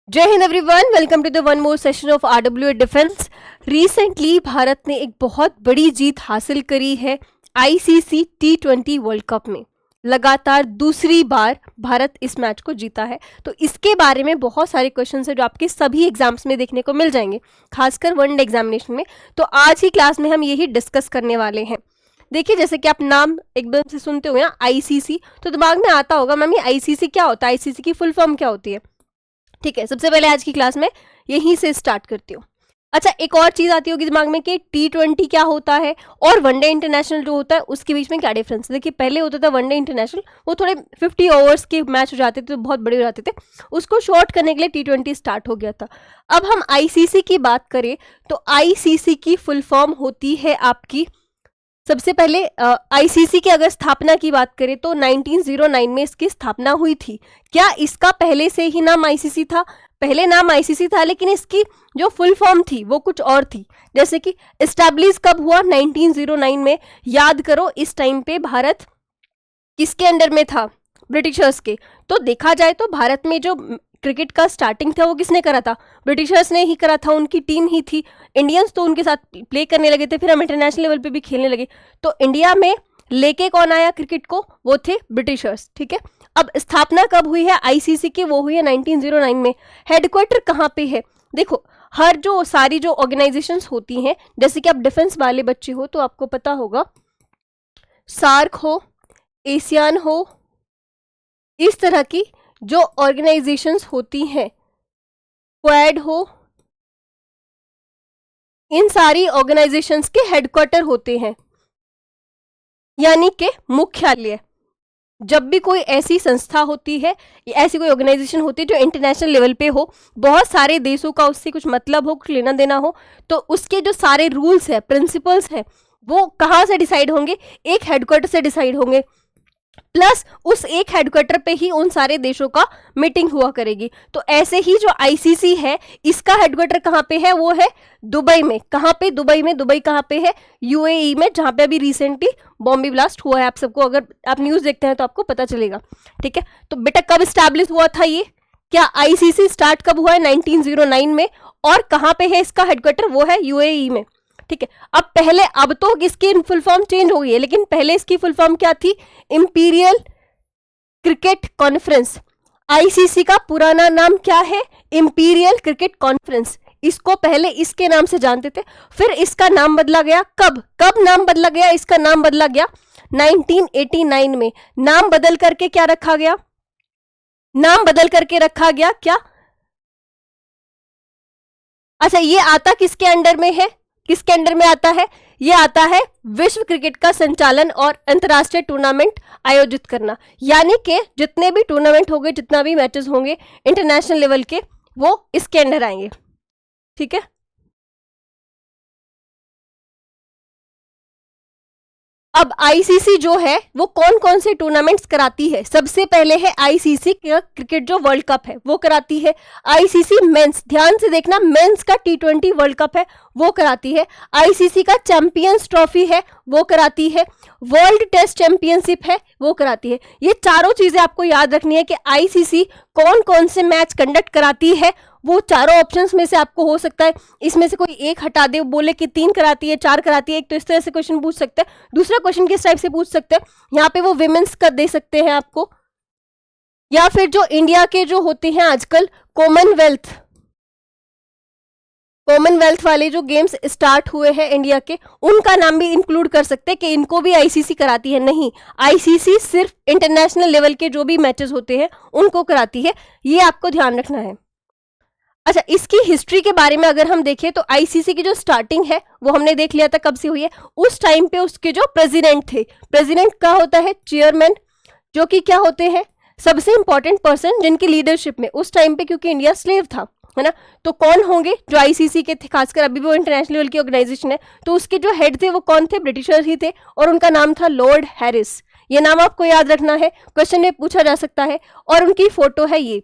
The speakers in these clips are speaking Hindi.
जय हिंद everyone, welcome to the one more session of RWA defence. Recently Bharat ने एक बहुत बड़ी जीत हासिल करी है आईसीसी T20 वर्ल्ड कप में। लगातार दूसरी बार भारत इस मैच को जीता है। तो इसके बारे में बहुत सारे क्वेश्चन है जो आपके सभी एग्जाम्स में देखने को मिल जाएंगे, खासकर वनडे एग्जामिनेशन में। तो आज ही क्लास में हम यही डिस्कस करने वाले हैं। देखिए, जैसे कि आप नाम एकदम से सुनते हुए ना आईसीसी, तो दिमाग में आता होगा मैम ये आईसीसी क्या होता है, आईसीसी की फुल फॉर्म क्या होती है। ठीक है, सबसे पहले आज की क्लास में यहीं से स्टार्ट करती हूँ। अच्छा, एक और चीज आती होगी दिमाग में कि T20 क्या होता है और वनडे इंटरनेशनल जो होता है उसके बीच में क्या डिफरेंस है। देखिए, पहले होता था वनडे इंटरनेशनल, वो थोड़े 50 ओवर्स के मैच हो जाते थे, तो बहुत बड़े हो जाते थे, उसको शॉर्ट करने के लिए T20 स्टार्ट हो गया था। अब हम आईसीसी की बात करें तो आईसीसी की फुल फॉर्म होती है आपकी, सबसे पहले आईसीसी की अगर स्थापना की बात करें तो 1909 में इसकी स्थापना हुई थी। क्या इसका पहले से ही नाम आईसीसी था? पहले नाम आईसीसी था, लेकिन इसकी जो फुल फॉर्म थी वो कुछ और थी। जैसे कि एस्टैब्लिश कब हुआ? 1909 में। याद करो, इस टाइम पे भारत किसके अंडर में था? ब्रिटिशर्स के। तो देखा जाए तो भारत में जो क्रिकेट का स्टार्टिंग था वो किसने करा था? ब्रिटिशर्स ने ही करा था, उनकी टीम ही थी। इंडियंस तो उनके साथ प्ले करने लगे थे, फिर हम इंटरनेशनल लेवल पे भी खेलने लगे। तो इंडिया में लेके कौन आया क्रिकेट को? वो थे ब्रिटिशर्स। ठीक है, अब स्थापना कब हुई है आईसीसी की? वो हुई है 1909 में। हेडक्वार्टर कहाँ पे है? देखो, हर जो सारी जो ऑर्गेनाइजेशंस होती हैं, जैसे कि आप डिफेंस वाले बच्चे हो तो आपको पता होगा, सार्क हो, एशियान हो, इस तरह की जो ऑर्गेनाइजेशंस होती हैं, क्वाड हो, इन सारी ऑर्गेनाइजेशंस के हेडक्वार्टर होते हैं, यानी कि मुख्यालय। जब भी कोई ऐसी संस्था होती है, ऐसी कोई ऑर्गेनाइजेशन होती है जो इंटरनेशनल लेवल पे हो, बहुत सारे देशों का उससे कुछ मतलब हो, कुछ लेना देना हो, तो उसके जो सारे रूल्स है, प्रिंसिपल्स हैं, वो कहाँ से डिसाइड होंगे? एक हेडक्वार्टर से डिसाइड होंगे। प्लस उस एक हेडक्वार्टर पे ही उन सारे देशों का मीटिंग हुआ करेगी। तो ऐसे ही जो आईसीसी है, इसका हेडक्वार्टर कहाँ पे है? वो है दुबई में। कहाँ पे? दुबई में। दुबई कहाँ पे है? यूएई में, जहाँ पे अभी रिसेंटली बॉम्बे ब्लास्ट हुआ है। आप सबको, अगर आप न्यूज देखते हैं तो आपको पता चलेगा। ठीक है, तो बेटा कब स्टैब्लिश हुआ था ये? क्या आईसीसी स्टार्ट कब हुआ है? 1909 में। और कहाँ पे है इसका हेडक्वार्टर? वो है यूएई में। ठीक है, अब तो इसकी फुल फॉर्म चेंज हो गई है, लेकिन पहले इसकी फुल फॉर्म क्या थी? Imperial cricket conference. आईसीसी का पुराना नाम क्या है? Imperial cricket conference. इसको पहले इसके नाम से जानते थे, फिर इसका नाम बदला गया। कब नाम बदला गया? इसका नाम बदला गया 1989 में। नाम बदल करके क्या रखा गया? नाम बदल करके रखा गया क्या? अच्छा, ये आता किसके अंडर में है? किसके अंडर में आता है? ये आता है विश्व क्रिकेट का संचालन और अंतरराष्ट्रीय टूर्नामेंट आयोजित करना। यानी कि जितने भी टूर्नामेंट होंगे, जितना भी मैचेस होंगे इंटरनेशनल लेवल के, वो इसके अंडर आएंगे। ठीक है, अब आईसीसी जो है वो कौन कौन से टूर्नामेंट्स कराती है? सबसे पहले है आईसीसी क्रिकेट जो वर्ल्ड कप है वो कराती है। आईसीसी मेंस, ध्यान से देखना, मेंस का T20 वर्ल्ड कप है वो कराती है। आईसीसी का चैंपियंस ट्रॉफी है वो कराती है। वर्ल्ड टेस्ट चैंपियनशिप है वो कराती है। ये चारों चीजें आपको याद रखनी है कि आईसीसी कौन कौन से मैच कंडक्ट कराती है। वो चारों ऑप्शंस में से आपको हो सकता है इसमें से कोई एक हटा दे, बोले कि 3 कराती है, 4 कराती है, एक तो इस तरह से क्वेश्चन पूछ सकते हैं। दूसरा क्वेश्चन किस टाइप से पूछ सकते हैं? यहाँ पे वो विमेंस का दे सकते हैं आपको, या फिर जो इंडिया के जो होते हैं आजकल कॉमनवेल्थ वाले जो गेम्स स्टार्ट हुए हैं इंडिया के, उनका नाम भी इंक्लूड कर सकते हैं कि इनको भी आईसीसी कराती है। नहीं, आईसीसी सिर्फ इंटरनेशनल लेवल के जो भी मैचेस होते हैं उनको कराती है। ये आपको ध्यान रखना है। अच्छा, इसकी हिस्ट्री के बारे में अगर हम देखें तो आईसीसी की जो स्टार्टिंग है वो हमने देख लिया था कब से हुई है। उस टाइम पे उसके जो प्रेसिडेंट थे, प्रेसिडेंट का होता है चेयरमैन, जो कि क्या होते हैं? सबसे इंपॉर्टेंट पर्सन जिनकी लीडरशिप में उस टाइम पे, क्योंकि इंडिया स्लेव था, है ना, तो कौन होंगे जो आईसीसी के थे? खासकर अभी भी वो इंटरनेशनल लेवल की ऑर्गेनाइजेशन है, तो उसके जो हेड थे वो कौन थे? ब्रिटिशर्स ही थे, और उनका नाम था लॉर्ड हैरिस। ये नाम आपको याद रखना है, क्वेश्चन में पूछा जा सकता है। और उनकी फोटो है ये।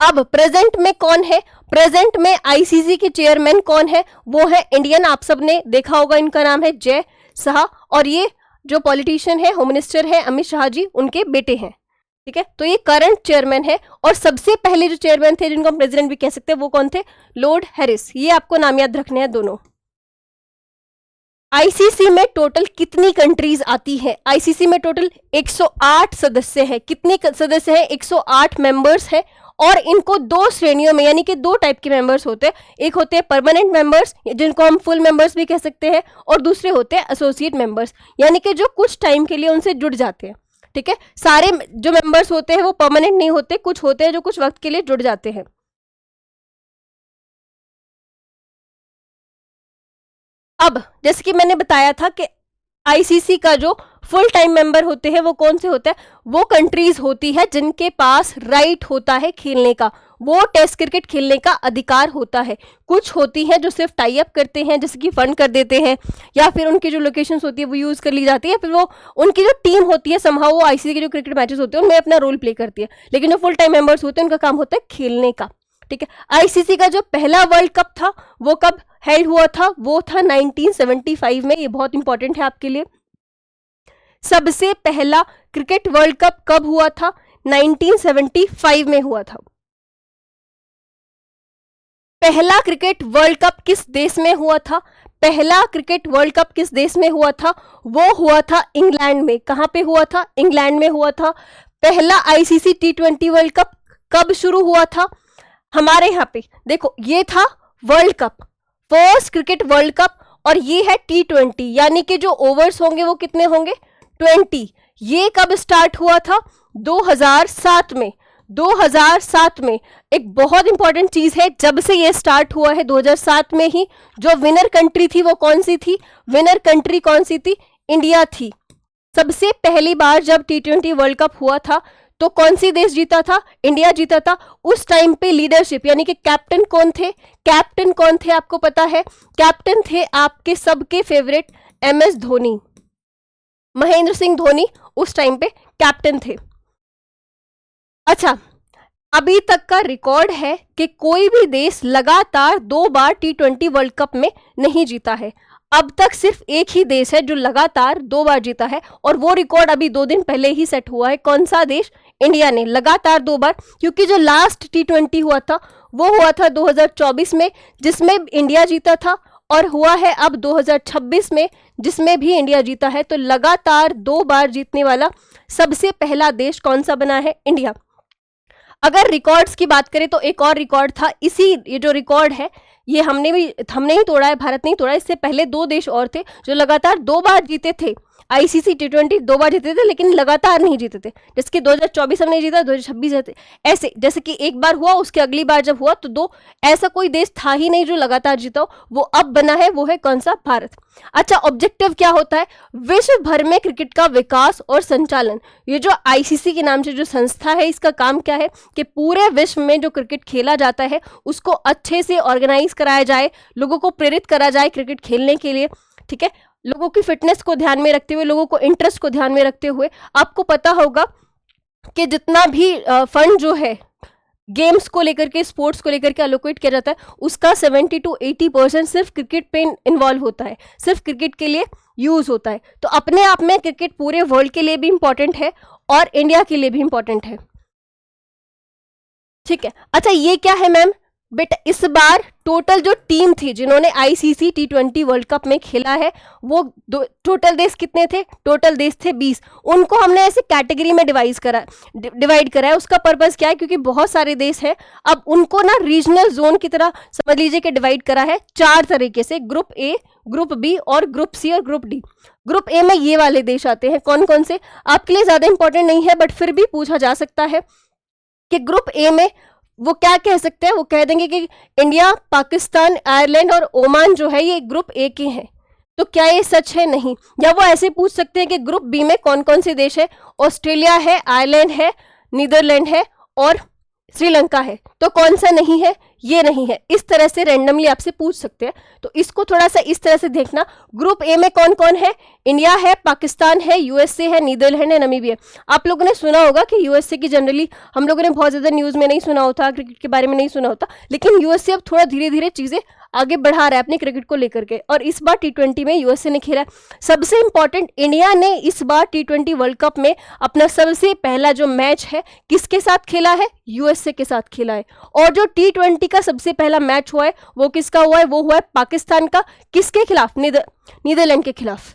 अब प्रेजेंट में कौन है? प्रेजेंट में आईसीसी के चेयरमैन कौन है? वो है इंडियन, आप सबने देखा होगा, इनका नाम है जय शाह। और ये जो पॉलिटिशियन है, होम मिनिस्टर है अमित शाह जी, उनके बेटे हैं। ठीक है, तो ये करंट चेयरमैन है। और सबसे पहले जो चेयरमैन थे जिनको हम प्रेसिडेंट भी कह सकते हैं वो कौन थे? Lord Harris. ये आपको नाम याद रखने हैं दोनों। आईसीसी में टोटल कितनी कंट्रीज आती हैं? आईसीसी में टोटल 108 सदस्य हैं। कितने सदस्य हैं? 108 मेंबर्स हैं। और इनको दो श्रेणियों में, यानी कि दो टाइप के मेंबर्स होते हैं। एक होते हैं परमानेंट मेंबर्स जिनको हम फुल मेंबर्स भी कह सकते हैं, और दूसरे होते हैं एसोसिएट मेंबर्स, यानी कि जो कुछ टाइम के लिए उनसे जुड़ जाते हैं। ठीक है, सारे जो मेंबर्स होते हैं वो परमानेंट नहीं होते, कुछ होते हैं जो कुछ वक्त के लिए जुड़ जाते हैं। अब जैसे कि मैंने बताया था कि आईसीसी का जो फुल टाइम मेंबर होते हैं वो कौन से होते हैं? वो कंट्रीज होती है जिनके पास राइट होता है खेलने का, वो टेस्ट क्रिकेट खेलने का अधिकार होता है। कुछ होती हैं जो सिर्फ टाई अप करते हैं, जैसे कि फंड कर देते हैं, या फिर उनकी जो लोकेशंस होती है वो यूज कर ली जाती है, फिर वो उनकी जो टीम होती है समहाउ वो आईसीसी के जो क्रिकेट मैचेस होते हैं उनमें अपना रोल प्ले करती है। लेकिन जो फुल टाइम मेंबर्स होते हैं उनका काम होता है खेलने का। ठीक है, आईसीसी का जो पहला वर्ल्ड कप था वो कब हेल्ड हुआ था? वो था 1975 में। ये बहुत इंपॉर्टेंट है आपके लिए। सबसे पहला क्रिकेट वर्ल्ड कप कब हुआ था? 1975 में हुआ था। पहला क्रिकेट वर्ल्ड कप किस देश में हुआ था? पहला क्रिकेट वर्ल्ड कप किस देश में हुआ था? वो हुआ था इंग्लैंड में। कहां पे हुआ था? इंग्लैंड में हुआ था। पहला आईसीसी T20 वर्ल्ड कप कब शुरू हुआ था? हमारे यहाँ पे देखो, ये था world cup, first cricket world cup, और ये है T20, यानी कि जो ओवर्स होंगे वो कितने होंगे? 20। ये कब स्टार्ट हुआ था? 2007 में। 2007 में। एक बहुत इंपॉर्टेंट चीज है, जब से ये स्टार्ट हुआ है 2007 में ही, जो विनर कंट्री थी वो कौन सी थी? विनर कंट्री कौन सी थी? इंडिया थी। सबसे पहली बार जब T20 वर्ल्ड कप हुआ था तो कौन सी देश जीता था? इंडिया जीता था। उस टाइम पे लीडरशिप, यानी कि कैप्टन कौन थे? कैप्टन कौन थे आपको पता है? कैप्टन थे आपके सबके फेवरेट MS धोनी, महेंद्र सिंह धोनी उस टाइम पे कैप्टन थे। अच्छा, अभी तक का रिकॉर्ड है कि कोई भी देश लगातार 2 बार T20 वर्ल्ड कप में नहीं जीता है। अब तक सिर्फ एक ही देश है जो लगातार 2 बार जीता है, और वो रिकॉर्ड अभी 2 दिन पहले ही सेट हुआ है। कौन सा देश? इंडिया ने लगातार 2 बार, क्योंकि जो लास्ट T20 हुआ था वो हुआ था 2024 में, जिसमें इंडिया जीता था, और हुआ है अब 2026 में, जिसमें भी इंडिया जीता है। तो लगातार 2 बार जीतने वाला सबसे पहला देश कौन सा बना है? इंडिया। अगर रिकॉर्ड्स की बात करें तो एक और रिकॉर्ड था, ये जो रिकॉर्ड है ये हमने ही तोड़ा है, भारत नहीं तोड़ा। इससे पहले 2 देश और थे जो लगातार 2 बार जीते थे। आईसीसी T20 2 बार जीते थे, लेकिन लगातार नहीं जीते थे। जैसे कि 2024 हमने जीता, 2026 जीते, ऐसे जैसे कि एक बार हुआ, उसके अगली बार जब हुआ तो 2, ऐसा कोई देश था ही नहीं जो लगातार जीता हो। वो अब बना है, वो है कौन सा? भारत। अच्छा, ऑब्जेक्टिव क्या होता है? विश्व भर में क्रिकेट का विकास और संचालन। ये जो आईसीसी के नाम से जो संस्था है, इसका काम क्या है कि पूरे विश्व में जो क्रिकेट खेला जाता है उसको अच्छे से ऑर्गेनाइज कराया जाए, लोगों को प्रेरित करा जाए क्रिकेट खेलने के लिए। ठीक है, लोगों की फिटनेस को ध्यान में रखते हुए, लोगों को इंटरेस्ट को ध्यान में रखते हुए। आपको पता होगा कि जितना भी फंड जो है गेम्स को लेकर के, स्पोर्ट्स को लेकर के अलोकेट किया जाता है, उसका 70 to 80% सिर्फ क्रिकेट पे इन्वॉल्व होता है, सिर्फ क्रिकेट के लिए यूज होता है। तो अपने आप में क्रिकेट पूरे वर्ल्ड के लिए भी इंपॉर्टेंट है और इंडिया के लिए भी इंपॉर्टेंट है। ठीक है, अच्छा ये क्या है मैम? बेटा, इस बार टोटल जो टीम थी जिन्होंने आईसीसी T20 वर्ल्ड कप में खेला है, वो टोटल देश कितने थे? टोटल देश थे 20। उनको हमने ऐसे कैटेगरी में डिवाइड करा है। उसका पर्पस क्या है? क्योंकि बहुत सारे देश हैं, अब उनको ना रीजनल जोन की तरह समझ लीजिए कि डिवाइड करा है 4 तरीके से, ग्रुप ए, ग्रुप बी और ग्रुप सी और ग्रुप डी। ग्रुप ए में ये वाले देश आते हैं। कौन कौन से? आपके लिए ज्यादा इंपॉर्टेंट नहीं है, बट फिर भी पूछा जा सकता है कि ग्रुप ए में वो क्या कह सकते हैं? वो कह देंगे कि इंडिया, पाकिस्तान, आयरलैंड और ओमान जो है ये ग्रुप ए के हैं। तो क्या ये सच है? नहीं। या वो ऐसे पूछ सकते हैं कि ग्रुप बी में कौन कौन से देश है? ऑस्ट्रेलिया है, आयरलैंड है, नीदरलैंड है और श्रीलंका है। तो कौन सा नहीं है? ये नहीं है, इस तरह से रैंडमली आपसे पूछ सकते हैं। तो इसको थोड़ा सा इस तरह से देखना। ग्रुप ए में कौन कौन है? इंडिया है, पाकिस्तान है, यूएसए है, नीदरलैंड है, नमीबिया। आप लोगों ने सुना होगा कि यूएसए की जनरली हम लोगों ने बहुत ज्यादा न्यूज में नहीं सुना होता, क्रिकेट के बारे में नहीं सुना होता, लेकिन यूएसए अब थोड़ा धीरे धीरे चीजें आगे बढ़ा रहा है अपने क्रिकेट को लेकर के, और इस बार टी20 में यूएसए ने खेला। सबसे इंपॉर्टेंट, इंडिया ने इस बार टी20 वर्ल्ड कप में अपना सबसे पहला जो मैच है किसके साथ खेला है? यूएसए के साथ खेला है। और जो टी20 का सबसे पहला मैच हुआ है वो किसका हुआ है? वो हुआ है पाकिस्तान का। किसके खिलाफ? नीदरलैंड के खिलाफ।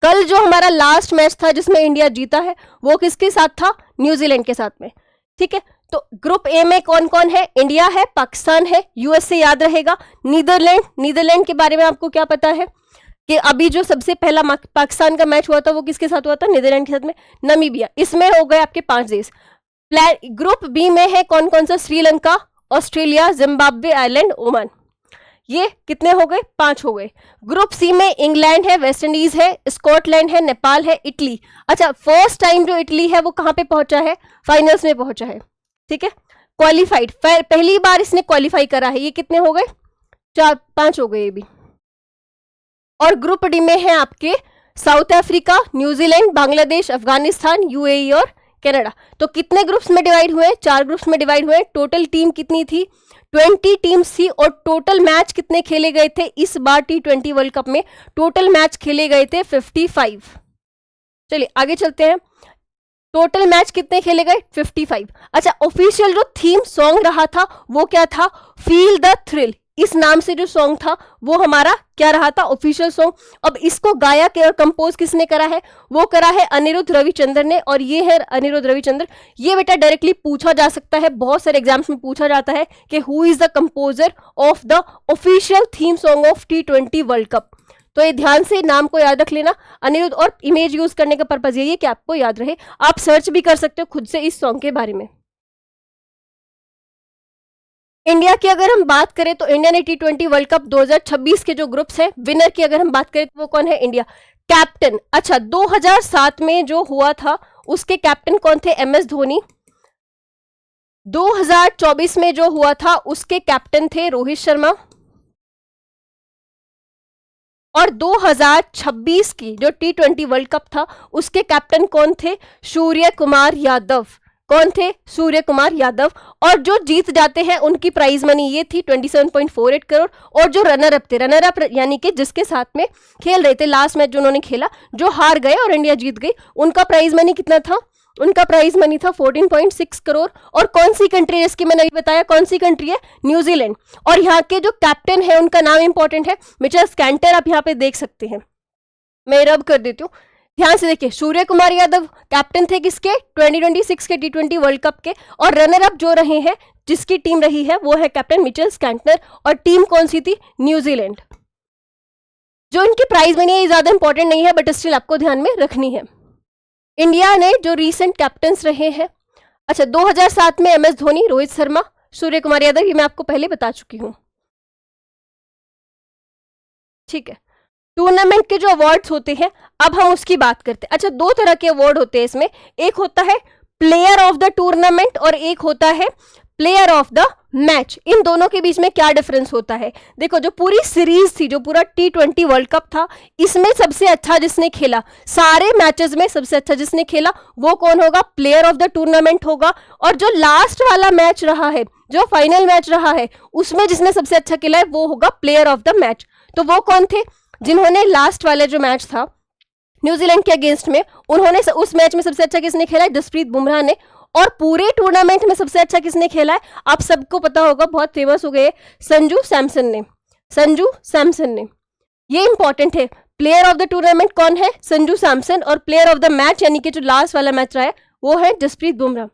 कल जो हमारा लास्ट मैच था जिसमें इंडिया जीता है वो किसके साथ था? न्यूजीलैंड के साथ में। ठीक है, तो ग्रुप ए में कौन कौन है? इंडिया है, पाकिस्तान है, यूएसए याद रहेगा, नीदरलैंड के बारे में आपको क्या पता है कि अभी जो सबसे पहला पाकिस्तान का मैच हुआ था वो किसके साथ हुआ था? नीदरलैंड के साथ में। नमीबिया। इसमें हो गए आपके 5 देश। ग्रुप बी में है कौन कौन सा? Sri Lanka, Australia, Zimbabwe, Ireland, Oman. ये कितने हो गए? 5 हो गए। ग्रुप सी में इंग्लैंड है, वेस्ट इंडीज है, स्कॉटलैंड है, नेपाल है, इटली। अच्छा, फर्स्ट टाइम जो इटली है वो कहां पे पहुंचा है? फाइनल्स में पहुंचा है। ठीक है, क्वालिफाइड, पहली बार इसने क्वालिफाई करा है। ये कितने हो गए? 5 हो गए ये भी। और ग्रुप डी में है आपके south Africa, New Zealand, Bangladesh, Afghanistan, UAE और कनाडा। तो कितने ग्रुप्स में डिवाइड हुए? 4 ग्रुप्स में डिवाइड हुए। टोटल टीम कितनी थी? 20 टीम्स थी। और टोटल मैच कितने खेले गए थे इस बार टी20 वर्ल्ड कप में? टोटल मैच खेले गए थे 55। चलिए आगे चलते हैं। टोटल मैच कितने खेले गए? 55। अच्छा, ऑफिशियल जो थीम सॉन्ग रहा था वो क्या था? Feel the thrill. इस नाम से जो सॉन्ग था वो हमारा क्या रहा था? Official song. अब इसको गाया और कंपोज किसने करा है? वो करा है अनिरुद्ध रविचंद्र ने। और ये है अनिरुद्ध रविचंद्र। ये बेटा डायरेक्टली पूछा जा सकता है, बहुत सारे एग्जाम्स में पूछा जाता है कि who is the composer of the official theme song of T20 world cup. तो ये ध्यान से नाम को याद रख लेना अनिरुद्ध। और इमेज यूज करने का पर्पज यही है कि आपको याद रहे। आप सर्च भी कर सकते हो खुद से इस सॉन्ग के बारे में। इंडिया की अगर हम बात करें तो इंडिया ने टी20 वर्ल्ड कप 2026 के जो ग्रुप्स हैं, विनर की अगर हम बात करें तो वो कौन है? इंडिया। कैप्टन, अच्छा 2007 में जो हुआ था उसके कैप्टन कौन थे? MS धोनी। 2024 में जो हुआ था उसके कैप्टन थे रोहित शर्मा। और 2026 की जो टी20 वर्ल्ड कप था उसके कैप्टन कौन थे? सूर्य कुमार यादव। कौन थे? सूर्य कुमार यादव। और जो जीत जाते हैं उनकी प्राइज मनी ये थी 27.48 करोड़। और जो रनर अप थे, रनर अप यानी कि जिसके साथ में खेल रहे थे लास्ट मैच जो उन्होंने खेला, जो हार गए और इंडिया जीत गई, उनका प्राइज मनी कितना था? उनका प्राइज मनी था 14.6 करोड़। और कौन सी कंट्री है इसकी मैंने अभी बताया, कौन सी कंट्री है? न्यूजीलैंड। और यहाँ के जो कैप्टन है उनका नाम इंपॉर्टेंट है, मिचेल स्कैंटर। आप यहाँ पे देख सकते हैं, मैं रब कर देती हूँ, ध्यान से देखिए। सूर्य कुमार यादव कैप्टन थे किसके? 2026 के टी20 वर्ल्ड कप के। और रनर अप जो रहे हैं, जिसकी टीम रही है वो है कैप्टन मिचेल स्कैंटनर। और टीम कौन सी थी? न्यूजीलैंड। जो इनकी प्राइज मनी है ज्यादा इंपॉर्टेंट नहीं है, बट स्टिल आपको ध्यान में रखनी है। इंडिया ने जो रीसेंट कैप्टन्स रहे हैं, अच्छा 2007 में MS धोनी, रोहित शर्मा, सूर्य कुमार यादव, ये मैं आपको पहले बता चुकी हूं। ठीक है, टूर्नामेंट के जो अवार्ड्स होते हैं अब हम उसकी बात करते हैं। अच्छा, 2 तरह के अवार्ड होते हैं इसमें, एक होता है प्लेयर ऑफ द टूर्नामेंट और एक होता है प्लेयर ऑफ द मैच। इन दोनों के बीच में क्या डिफरेंस होता है? देखो, जो पूरी सीरीज थी, जो पूरा टी20 वर्ल्ड कप था, इसमें सबसे अच्छा जिसने खेला, सारे मैचेस में सबसे अच्छा जिसने खेला वो कौन होगा? प्लेयर ऑफ द टूर्नामेंट होगा। और जो लास्ट वाला मैच रहा है, जो फाइनल मैच रहा है, उसमें जिसने सबसे अच्छा खेला है वो होगा प्लेयर ऑफ द मैच। तो वो कौन थे? जिन्होंने लास्ट वाला जो मैच था न्यूजीलैंड के अगेंस्ट में, उन्होंने उस मैच में सबसे अच्छा किसने खेला है? जसप्रीत बुमराह ने। और पूरे टूर्नामेंट में सबसे अच्छा किसने खेला है? आप सबको पता होगा, बहुत फेमस हो गए, संजू सैमसन ने। संजू सैमसन ने, ये इंपॉर्टेंट है। प्लेयर ऑफ द टूर्नामेंट कौन है? संजू सैमसन। और प्लेयर ऑफ द मैच यानी कि जो लास्ट वाला मैच रहा है वो है जसप्रीत बुमराह।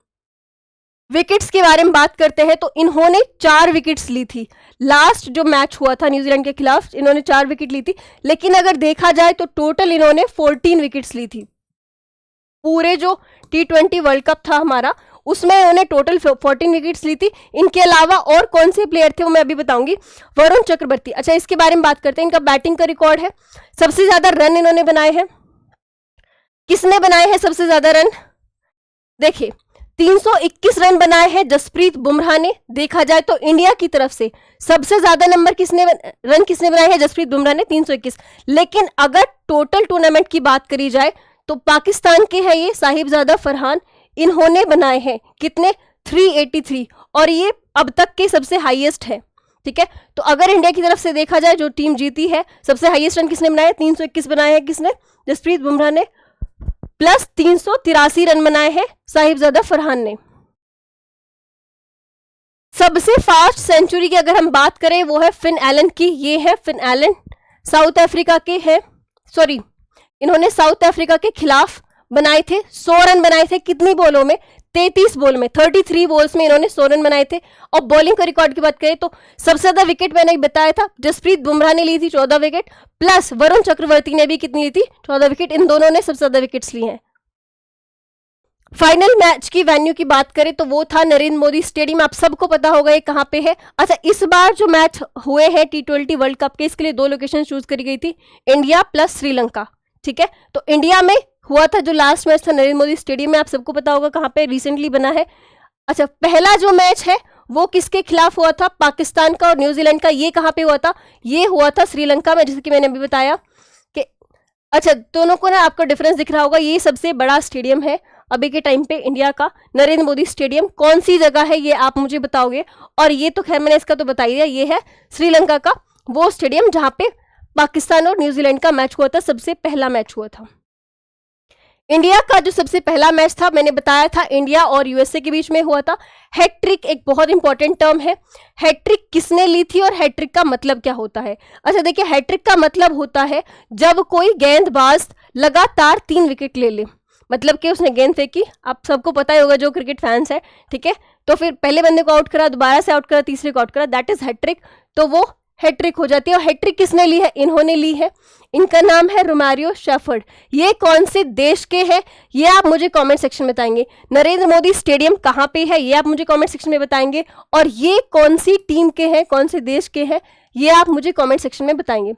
विकेट्स के बारे में बात करते हैं तो इन्होंने 4 विकेट्स ली थी। लास्ट जो मैच हुआ था न्यूजीलैंड के खिलाफ, इन्होंने 4 विकेट ली थी। लेकिन अगर देखा जाए तो टोटल इन्होंने 14 विकेट्स ली थी। पूरे जो टी20 वर्ल्ड कप था हमारा, उसमें इन्होंने टोटल 14 विकेट्स ली थी। इनके अलावा और कौन से प्लेयर थे वो मैं अभी बताऊंगी। वरुण चक्रवर्ती, अच्छा इसके बारे में बात करते हैं। इनका बैटिंग का रिकॉर्ड है, सबसे ज्यादा रन इन्होंने बनाए हैं। किसने बनाए हैं सबसे ज्यादा रन? देखिए, 321 रन बनाए हैं जसप्रीत बुमराह ने। देखा जाए तो इंडिया की तरफ से सबसे ज्यादा रन किसने बनाए हैं? जसप्रीत बुमराह ने 321। लेकिन अगर टोटल टूर्नामेंट की बात करी जाए तो पाकिस्तान के हैं ये साहिबजादा फरहान, इन्होंने बनाए हैं कितने? 383, और ये अब तक के सबसे हाईएस्ट है। ठीक है, तो अगर इंडिया की तरफ से देखा जाए जो टीम जीती है, सबसे हाईएस्ट रन किसने बनाए? 321 बनाए हैं किसने? जसप्रीत बुमराह ने, प्लस 383 रन बनाए हैं साहिबजादा फरहान ने। सबसे फास्ट सेंचुरी की अगर हम बात करें वो है फिन एलन की। ये है फिन एलन, साउथ अफ्रीका के हैं, सॉरी इन्होंने साउथ अफ्रीका के खिलाफ बनाए थे। 100 रन बनाए थे कितनी बॉलों में? 33 बॉल में, 33 बॉल्स में इन्होंने 100 रन बनाए थे। और बॉलिंग का रिकॉर्ड की बात करें तो सबसे ज्यादा विकेट मैंने बताया था जसप्रीत बुमराह ने ली थी 14 विकेट, प्लस वरुण चक्रवर्ती ने भी कितनी ली थी? 14 विकेट। इन दोनों ने सबसे ज्यादा विकेट्स ली हैं। फाइनल मैच की वेन्यू की बात करें तो वो था नरेंद्र मोदी स्टेडियम। आप सबको पता होगा ये कहां पे है। अच्छा, इस बार जो मैच हुए हैं T20 वर्ल्ड कप के, इसके लिए 2 लोकेशन चूज करी गई थी, इंडिया प्लस श्रीलंका। ठीक है, तो इंडिया में हुआ था जो लास्ट मैच था नरेंद्र मोदी स्टेडियम में, आप सबको पता होगा कहां पे रिसेंटली बना है। अच्छा, पहला जो मैच है वो किसके खिलाफ हुआ था? पाकिस्तान का और न्यूजीलैंड का। ये कहां पे हुआ था? ये हुआ था श्रीलंका में, जैसे कि मैंने अभी बताया कि अच्छा दोनों को ना आपको डिफरेंस दिख रहा होगा। ये सबसे बड़ा स्टेडियम है अभी के टाइम पे इंडिया का, नरेंद्र मोदी स्टेडियम। कौन सी जगह है ये आप मुझे बताओगे। और ये तो खैर मैंने इसका तो बता ही दिया, ये है श्रीलंका का वो स्टेडियम जहां पे पाकिस्तान और न्यूजीलैंड का मैच हुआ था, सबसे पहला मैच हुआ था। इंडिया का जो सबसे पहला मैच था मैंने बताया था इंडिया और यूएसए के बीच में हुआ था। हैट्रिक एक बहुत इंपॉर्टेंट टर्म है। हैट्रिक किसने ली थी और हैट्रिक का मतलब क्या होता है? अच्छा देखिए, हैट्रिक का मतलब होता है जब कोई गेंदबाज लगातार 3 विकेट ले ले, मतलब कि उसने गेंद फेंकी, आप सबको पता ही होगा जो क्रिकेट फैंस है, ठीक है, तो फिर पहले बंदे को आउट करा, दोबारा से आउट करा, तीसरे को आउट करा, दैट इज हैट्रिक। तो वो हैट्रिक हो जाती है। और हैट्रिक किसने ली है? इन्होंने ली है। इनका नाम है रोमारियो शेफर्ड। ये कौन से देश के हैं ये आप मुझे कमेंट सेक्शन में बताएंगे। नरेंद्र मोदी स्टेडियम कहां पे है ये आप मुझे कमेंट सेक्शन में बताएंगे। और ये कौन सी टीम के हैं, कौन से देश के हैं, ये आप मुझे कमेंट सेक्शन में बताएंगे।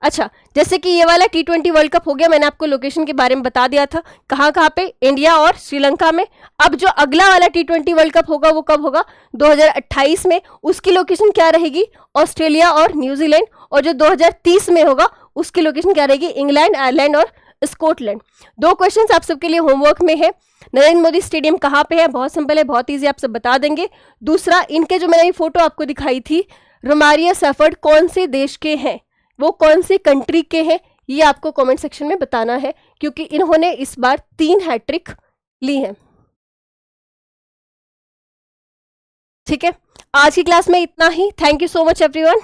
अच्छा, जैसे कि ये वाला T20 वर्ल्ड कप हो गया, मैंने आपको लोकेशन के बारे में बता दिया था, कहाँ पे, इंडिया और श्रीलंका में। अब जो अगला वाला T20 वर्ल्ड कप होगा वो कब होगा? 2028 में। उसकी लोकेशन क्या रहेगी? ऑस्ट्रेलिया और न्यूजीलैंड। और जो 2030 में होगा उसकी लोकेशन क्या रहेगी? इंग्लैंड, आयरलैंड और स्कॉटलैंड। 2 क्वेश्चंस आप सबके लिए होमवर्क में है। नरेंद्र मोदी स्टेडियम कहाँ पे है? बहुत सिंपल है, बहुत ईजी, आप सब बता देंगे। दूसरा, इनके जो मैंने फोटो आपको दिखाई थी, रोमारियो शेफर्ड कौन से देश के हैं, वो कौन सी कंट्री के हैं, ये आपको कमेंट सेक्शन में बताना है, क्योंकि इन्होंने इस बार 3 हैट्रिक ली हैं। ठीक है, आज की क्लास में इतना ही। Thank you so much everyone.